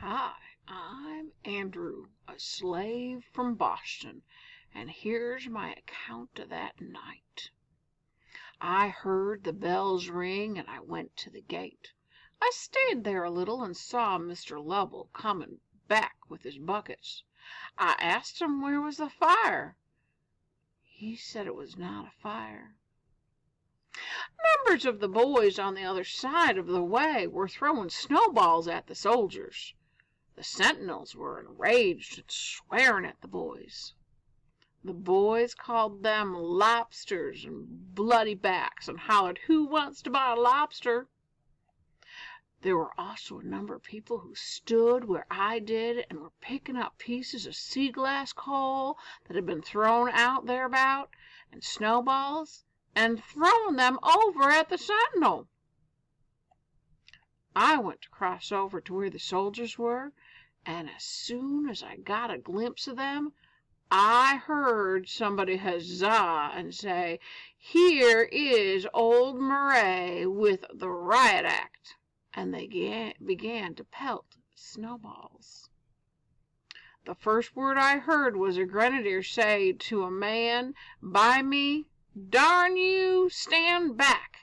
Hi, I'm Andrew, a slave from Boston, and here's my account of that night. I heard the bells ring and I went to the gate. I stayed there a little and saw Mr. Lovell coming back with his buckets. I asked him where was the fire. He said it was not a fire. Numbers of the boys on the other side of the way were throwing snowballs at the soldiers. The sentinels were enraged and swearing at the boys. The boys called them lobsters and bloody backs and hollered, "Who wants to buy a lobster?" There were also a number of people who stood where I did and were picking up pieces of sea glass coal that had been thrown out thereabout, and snowballs, and throwing them over at the sentinel. I went to cross over to where the soldiers were, and as soon as I got a glimpse of them, I heard somebody huzza and say, "Here is old Murray with the riot act," and they began to pelt snowballs. The first word I heard was a grenadier say to a man by me, "Darn you, stand back."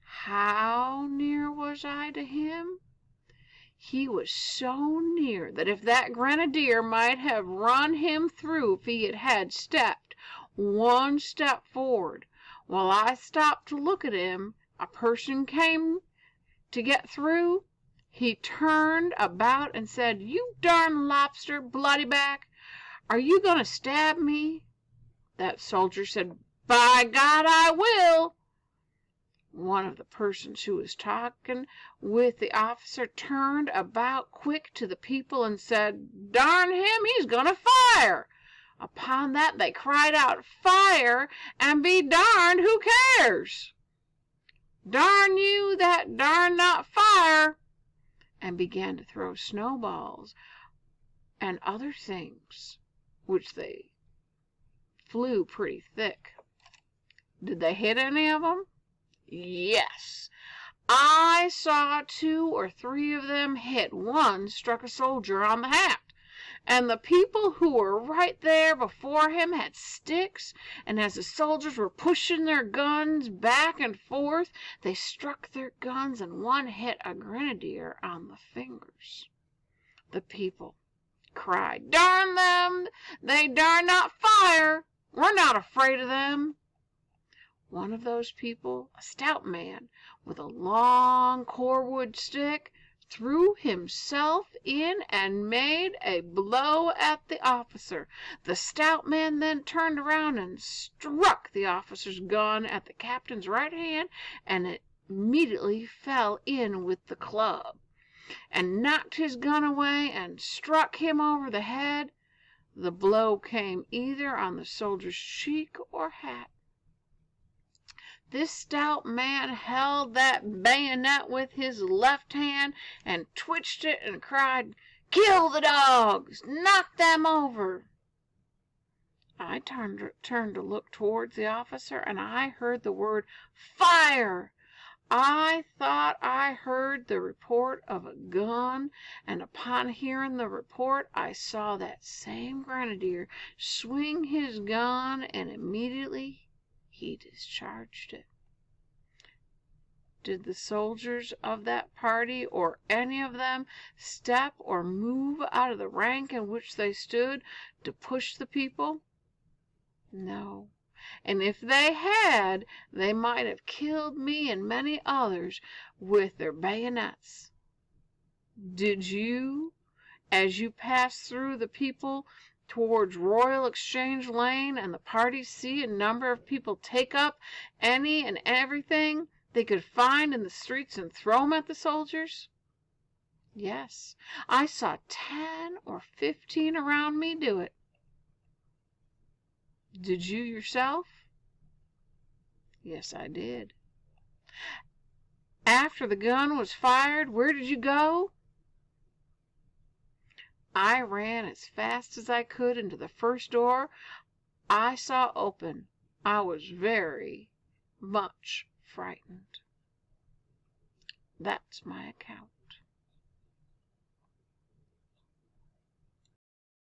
How near was I to him? He was so near that if that grenadier might have run him through if he had stepped one step forward. While I stopped to look at him, a person came to get through. He turned about and said, "You darn lobster, bloody back, are you going to stab me?" That soldier said, "By God, I will." One of the persons who was talking with the officer turned about quick to the people and said, "Darn him, he's going to fire." Upon that they cried out, "Fire, and be darned, who cares? Darn you that darn not fire," and began to throw snowballs and other things, which they flew pretty thick. Did they hit any of them? Yes, I saw 2 or 3 of them hit. One struck a soldier on the hat, and the people who were right there before him had sticks, and as the soldiers were pushing their guns back and forth, they struck their guns, and one hit a grenadier on the fingers. The people cried, "Darn them, they dare not fire. We're not afraid of them." One of those people, a stout man with a long cord-wood stick, threw himself in and made a blow at the officer. The stout man then turned around and struck the officer's gun at the captain's right hand, and it immediately fell in with the club, and knocked his gun away and struck him over the head. The blow came either on the soldier's cheek or hat. This stout man held that bayonet with his left hand and twitched it and cried, "Kill the dogs! Knock them over!" I turned to look towards the officer, and I heard the word "Fire!" I thought I heard the report of a gun, and upon hearing the report I saw that same grenadier swing his gun, and immediately he discharged it. Did the soldiers of that party, or any of them, step or move out of the rank in which they stood to push the people? No, and if they had, they might have killed me and many others with their bayonets. Did you, as you passed through the people towards Royal Exchange Lane and the party, see a number of people take up any and everything they could find in the streets and throw them at the soldiers? Yes, I saw 10 or 15 around me do it. Did you yourself? Yes, I did. After the gun was fired, where did you go? I ran as fast as I could into the first door I saw open. I was very much frightened. That's my account.